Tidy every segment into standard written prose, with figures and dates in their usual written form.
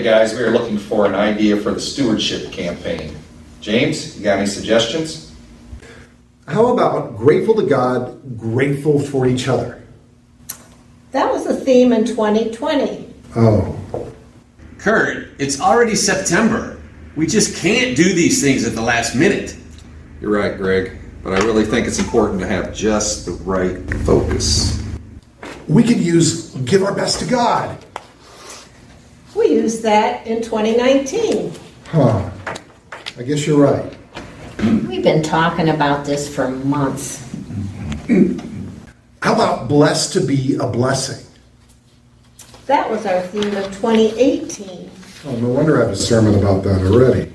Okay, guys, we are looking for an idea for the stewardship campaign. James, you got any suggestions? How about grateful to God, grateful for each other? That was the theme in 2020. Oh. Curt, it's already September. We just can't do these things at the last minute. You're right, Greg, but I really think it's important to have just the right focus. We could use give our best to God. We used that in 2019. Huh. I guess you're right. We've been talking about this for months. How about blessed to be a blessing? That was our theme in 2018. Oh, no wonder I have a sermon about that already.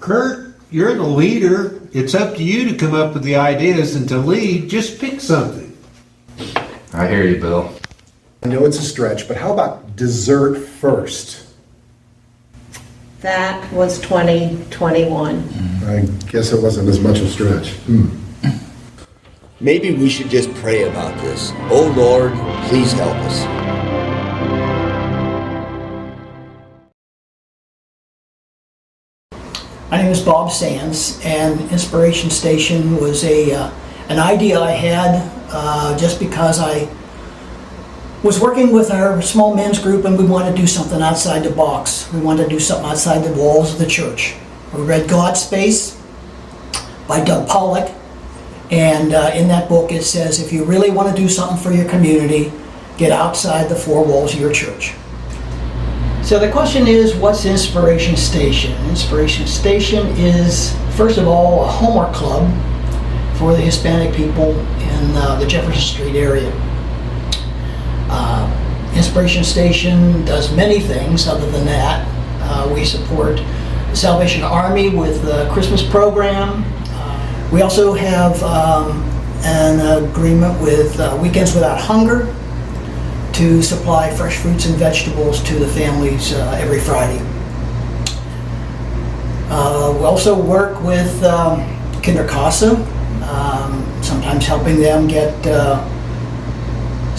Curt, you're the leader. It's up to you to come up with the ideas, and to lead, just pick something. I hear you, Bill. I know it's a stretch, but how about dessert first? That was 2021. I guess it wasn't as much a stretch. Maybe we should just pray about this. Oh Lord, please help us. My name is Bob Sands, and Inspiration Station was an idea I had just because I was working with our small men's group and we wanted to do something outside the box. We wanted to do something outside the walls of the church. We read God's Space by Doug Pollock, and in that book it says if you really want to do something for your community, get outside the four walls of your church. So the question is, what's Inspiration Station? Inspiration Station is, first of all, a homework club for the Hispanic people in the Jefferson Street area. Inspiration Station does many things other than that. We support the Salvation Army with the Christmas program. We also have an agreement with Weekends Without Hunger to supply fresh fruits and vegetables to the families every Friday. We also work with Kinder Casa, sometimes helping them get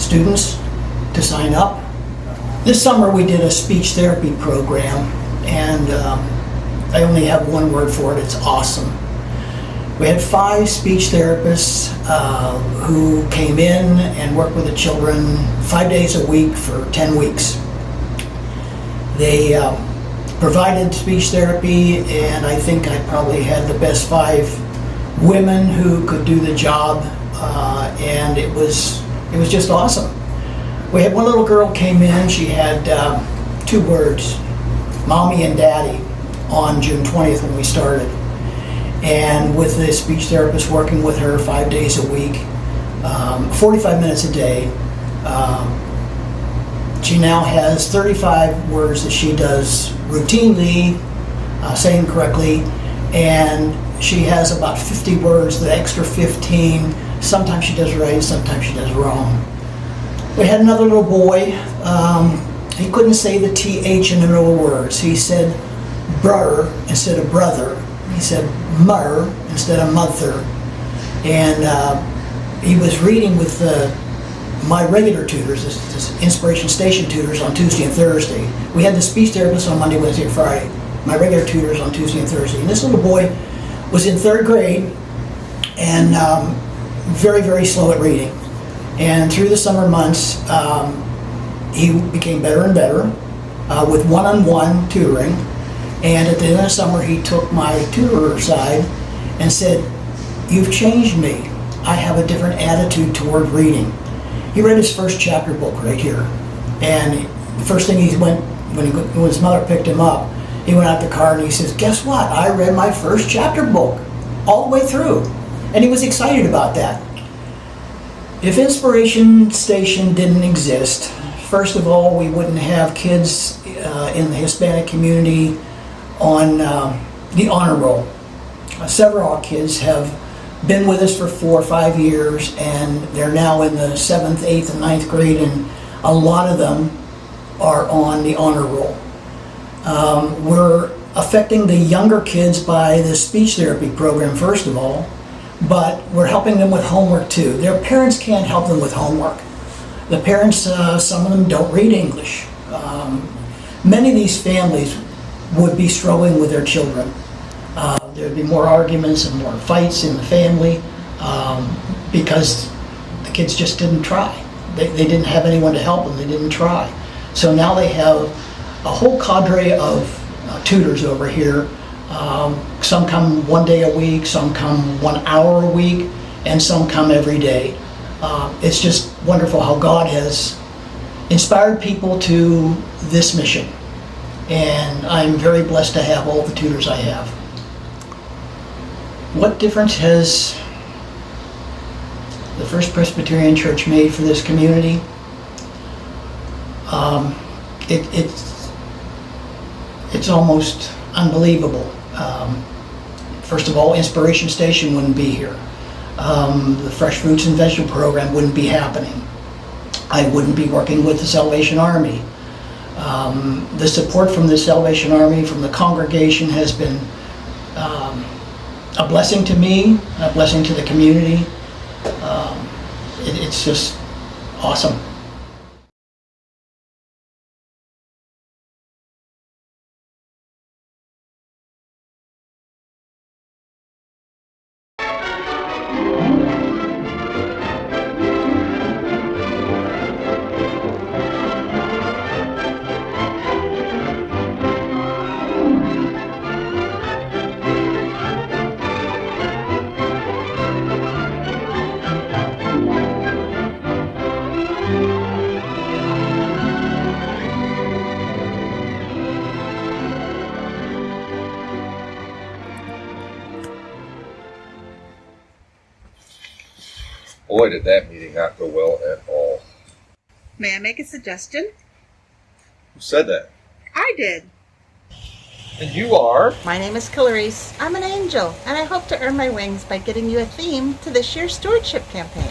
students to sign up. This summer we did a speech therapy program, and I only have one word for it: it's awesome. We had 5 speech therapists who came in and worked with the children 5 days a week for 10 weeks. They provided speech therapy, and I think I probably had the best 5 women who could do the job, and it was just awesome. We had one little girl came in, she had 2 words, Mommy and Daddy, on June 20th when we started. And with the speech therapist working with her 5 days a week, 45 minutes a day, she now has 35 words that she does routinely, saying correctly, and she has about 50 words, the extra 15, sometimes she does right, sometimes she does wrong. We had another little boy, he couldn't say the TH in the middle of words. He said brr instead of brother. He said mur instead of mother. And he was reading with my regular tutors, this Inspiration Station tutors, on Tuesday and Thursday. We had the speech therapist on Monday, Wednesday, and Friday. My regular tutors on Tuesday and Thursday. And this little boy was in 3rd grade and very, very slow at reading. And through the summer months, he became better and better with one-on-one tutoring. And at the end of the summer, he took my tutor aside and said, "You've changed me. I have a different attitude toward reading." He read his first chapter book right here. And the first thing he went, when his mother picked him up, he went out the car and he says, "Guess what? I read my first chapter book all the way through." And he was excited about that. If Inspiration Station didn't exist, first of all, we wouldn't have kids in the Hispanic community on the honor roll. Several of our kids have been with us for 4 or 5 years, and they're now in the 7th, 8th, and 9th grade, and a lot of them are on the honor roll. We're affecting the younger kids by the speech therapy program, first of all, but we're helping them with homework too. Their parents can't help them with homework. The parents, some of them don't read English. many of these families would be struggling with their children. There'd be more arguments and more fights in the family because the kids just didn't try. They didn't have anyone to help them. They didn't try. So now they have a whole cadre of tutors over here. Some come 1 day a week, some come 1 hour a week, and some come every day. It's just wonderful how God has inspired people to this mission. And I'm very blessed to have all the tutors I have. What difference has the First Presbyterian Church made for this community? It's almost unbelievable. First of all, Inspiration Station wouldn't be here. The Fresh Fruits and Vegetable Program wouldn't be happening. I wouldn't be working with the Salvation Army. The support from the Salvation Army, from the congregation, has been a blessing to me, a blessing to the community. It's just awesome. Boy, did that meeting not go well at all. May I make a suggestion? Who said that? I did. And you are? My name is Clarice. I'm an angel, and I hope to earn my wings by getting you a theme to this year's stewardship campaign.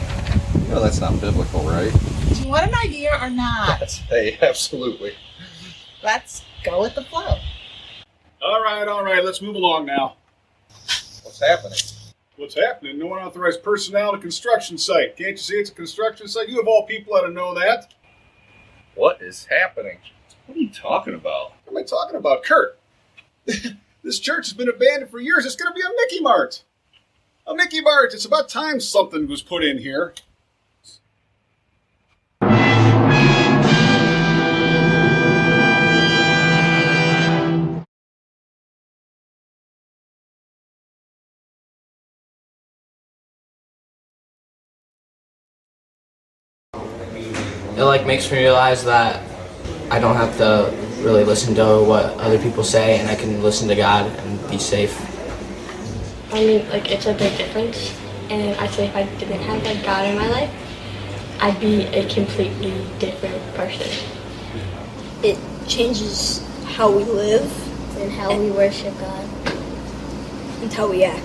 You know that's not biblical, right? Do you want an idea or not? Hey, absolutely. Let's go with the flow. All right, let's move along now. What's happening? What's happening? No unauthorized personnel at a construction site. Can't you see it's a construction site? You of all people ought to know that. What is happening? What are you talking about? What am I talking about? Curt, this church has been abandoned for years. It's going to be a Mickey Mart. A Mickey Mart. It's about time something was put in here. It makes me realize that I don't have to really listen to what other people say, and I can listen to God and be safe. I mean, it's a big difference, and I'd say if I didn't have God in my life, I'd be a completely different person. It changes how we live and how we worship God and how we act.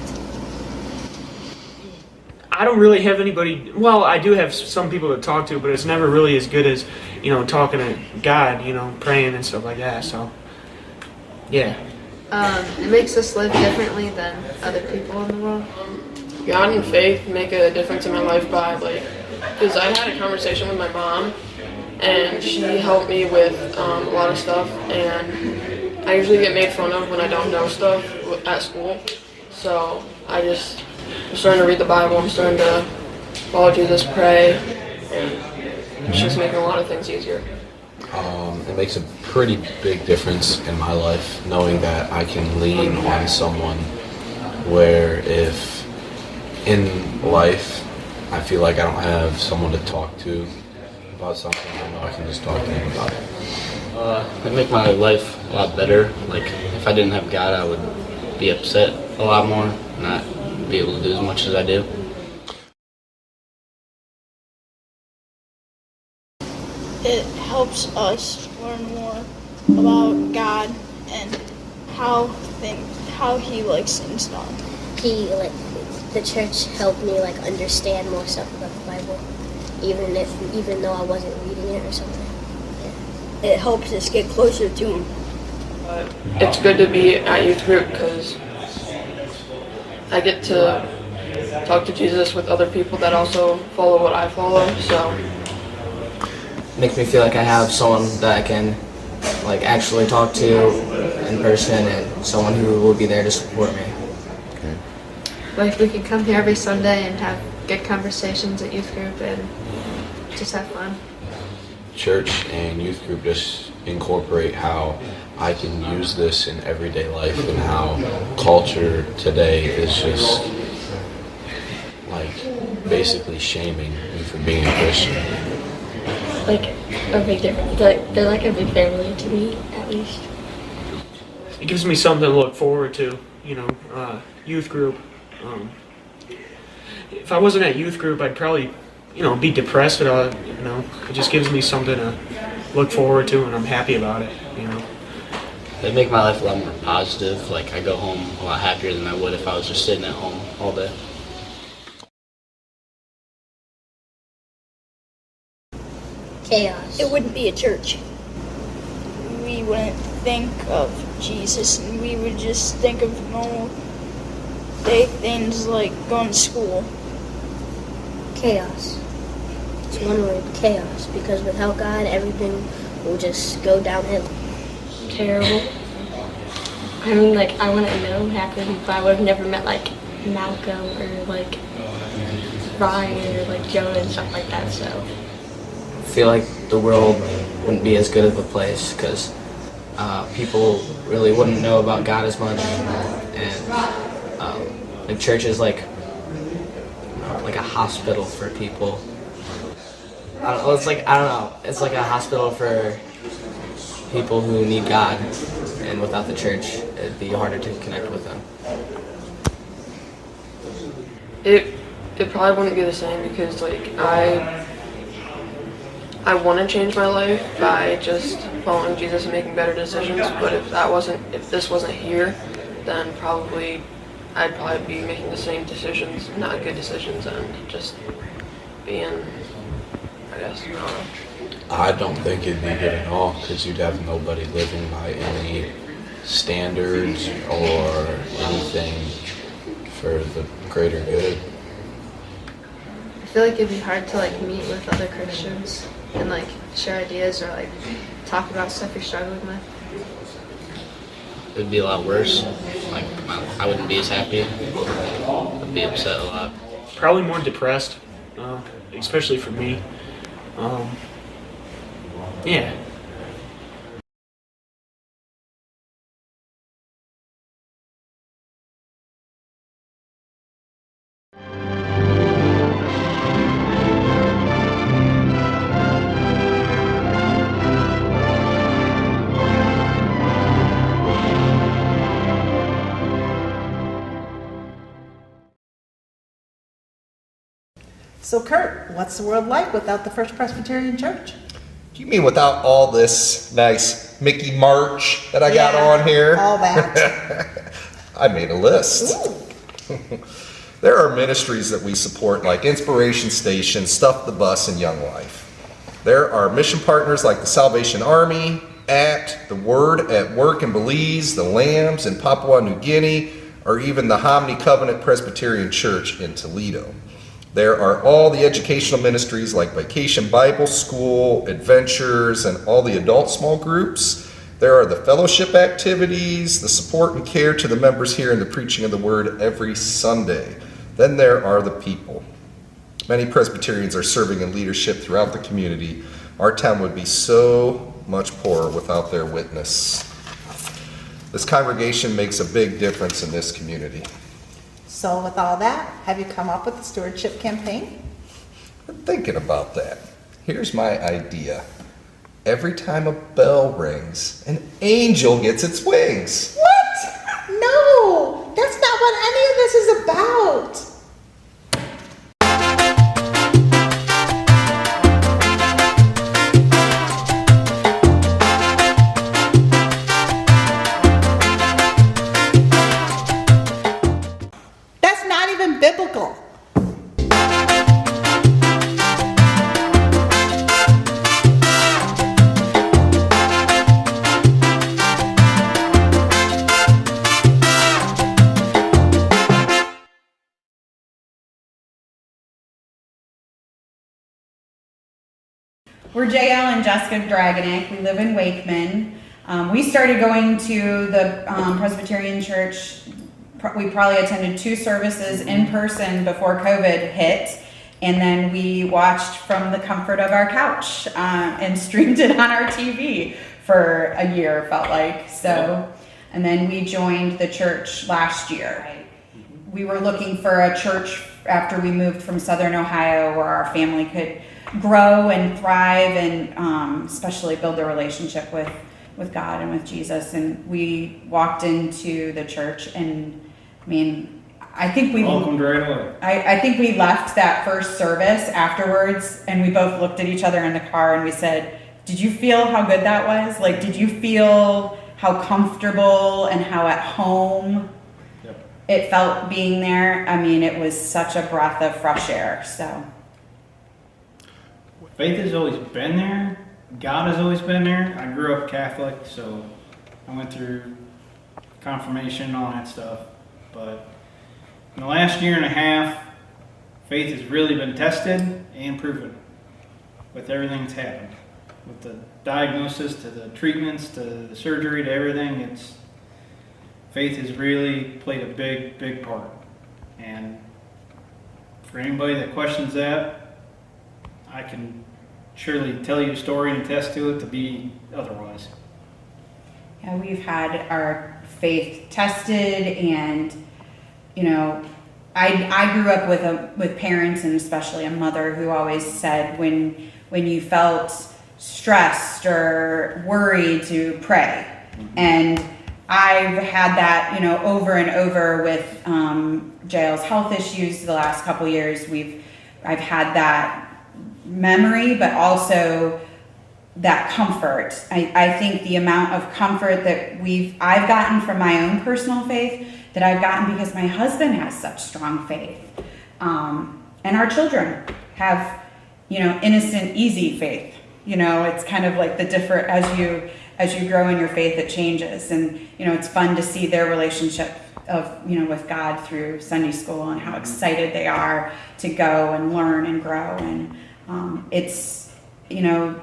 I don't really have anybody, well, I do have some people to talk to, but it's never really as good as, talking to God, praying and stuff like that, so, yeah. It makes us live differently than other people in the world. God and faith make a difference in my life because I had a conversation with my mom, and she helped me with a lot of stuff, and I usually get made fun of when I don't know stuff at school, so I'm starting to read the Bible, I'm starting to follow Jesus, pray, and it's just making a lot of things easier. It makes a pretty big difference in my life knowing that I can lean on someone where if in life I feel like I don't have someone to talk to about something, I know I can just talk to them about it. It make my life a lot better. If I didn't have God, I would be upset a lot more, not be able to do as much as I do. It helps us learn more about God and how He likes things done. The church helped me understand more stuff about the Bible, even though I wasn't reading it or something. It helps us get closer to Him. It's good to be at youth group because I get to talk to Jesus with other people that also follow what I follow, so. Makes me feel like I have someone that I can like actually talk to in person and someone who will be there to support me. Like we can come here every Sunday and have good conversations at youth group and just have fun. Church and youth group just incorporate how I can use this in everyday life and how culture today is just like basically shaming me for being a Christian. Like a big difference. They're like a big family to me, at least. It gives me something to look forward to, youth group. If I wasn't at youth group, I'd probably, be depressed about it, It just gives me something to look forward to, and I'm happy about it, They make my life a lot more positive. Like I go home a lot happier than I would if I was just sitting at home all day. Chaos. It wouldn't be a church. We wouldn't think of Jesus, and we would just think of normal day things like going to school. Chaos. It's one word, chaos. Because without God, everything will just go downhill. Terrible. I mean, I wouldn't know half the people. I would have never met, Malcolm or, Ryan or, Jonah and stuff like that, so. I feel like the world wouldn't be as good of a place because people really wouldn't know about God as much, and church is like a hospital for people. I don't know. It's like a hospital for people who need God, and without the church, it'd be harder to connect with them. It probably wouldn't be the same because I want to change my life by just following Jesus and making better decisions. But if this wasn't here, then I'd probably be making the same decisions, not good decisions, and just being, I guess, I don't know. I don't think it'd be good at all because you'd have nobody living by any standards or anything for the greater good. I feel like it'd be hard to meet with other Christians and share ideas or talk about stuff you're struggling with. It'd be a lot worse. I wouldn't be as happy. I'd be upset a lot. Probably more depressed, especially for me. Yeah. So Curt, what's the world like without the First Presbyterian Church? You mean without all this nice Mickey merch that I got on here? All that. I made a list. There are ministries that we support like Inspiration Station, Stuff the Bus, and Young Life. There are mission partners like the Salvation Army, ACT, the Word at Work in Belize, the Lambs in Papua New Guinea, or even the Hominy Covenant Presbyterian Church in Toledo. There are all the educational ministries like Vacation Bible School, Adventures, and all the adult small groups. There are the fellowship activities, the support and care to the members here, and the preaching of the word every Sunday. Then there are the people. Many Presbyterians are serving in leadership throughout the community. Our town would be so much poorer without their witness. This congregation makes a big difference in this community. So with all that, have you come up with the stewardship campaign? I'm thinking about that. Here's my idea. Every time a bell rings, an angel gets its wings. What? No, that's not what any of this is about. That's not even biblical. We're JL and Jessica Dragonek. We live in Wakeman. We started going to the Presbyterian Church. We probably attended 2 services in person before COVID hit. And then we watched from the comfort of our couch and streamed it on our TV for a year, felt like. So, and then we joined the church last year. We were looking for a church after we moved from Southern Ohio where our family could grow and thrive and especially build a relationship with God and with Jesus. And we walked into the church, and I mean, I think we welcomed right away. I think we left that first service afterwards, and we both looked at each other in the car and we said, "Did you feel how good that was? Like, did you feel how comfortable and how at home it felt being there?" I mean, it was such a breath of fresh air. So faith has always been there. God has always been there. I grew up Catholic, so I went through confirmation and all that stuff. But in the last year and a half, faith has really been tested and proven with everything that's happened. With the diagnosis to the treatments to the surgery to everything, faith has really played a big, big part. And for anybody that questions that, I can surely tell you a story and attest to it to be otherwise. yeah, we've had our faith tested, and you know, I grew up with parents, and especially a mother, who always said when you felt stressed or worried to pray. And I've had that, you know, over and over with Jael's health issues the last couple years. I've had that memory, but also that comfort. I think the amount of comfort that I've gotten from my own personal faith, that I've gotten because my husband has such strong faith. And our children have, you know, innocent, easy faith. You know, it's kind of like the different, as you grow in your faith, it changes. And, you know, it's fun to see their relationship with God through Sunday school, and how excited they are to go and learn and grow. And it's, you know,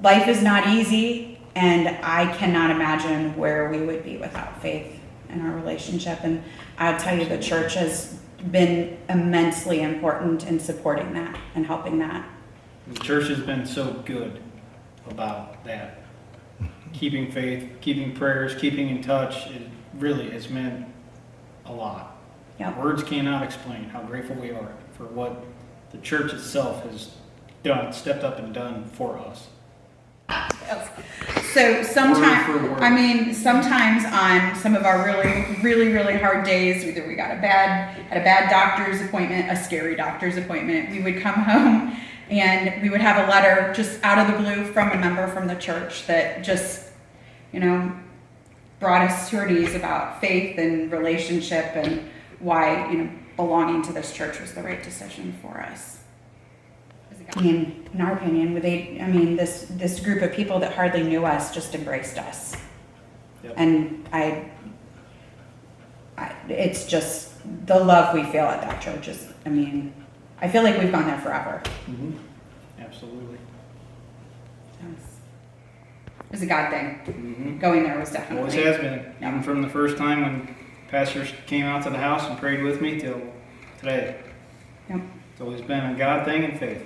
life is not easy, and I cannot imagine where we would be without faith in our relationship. And I'll tell you, the church has been immensely important in supporting that and helping that. The church has been so good about that. Keeping faith, keeping prayers, keeping in touch, it really has meant a lot. Yep. Words cannot explain how grateful we are for what the church itself has done, stepped up and done for us. So sometimes on some of our really hard days, either we got a bad doctor's appointment, a scary doctor's appointment, we would come home and we would have a letter just out of the blue from a member from the church that just, you know, brought us to our knees about faith and relationship and why, you know, belonging to this church was the right decision for us. In our opinion, this group of people that hardly knew us just embraced us. Yep. And it's just the love we feel at that church is, I feel like we've gone there forever. Mm-hmm. Absolutely. It was a God thing. Mm-hmm. Going there was definitely. Always has been. Even from the first time when pastors came out to the house and prayed with me till today. Yep. It's always been a God thing and faith.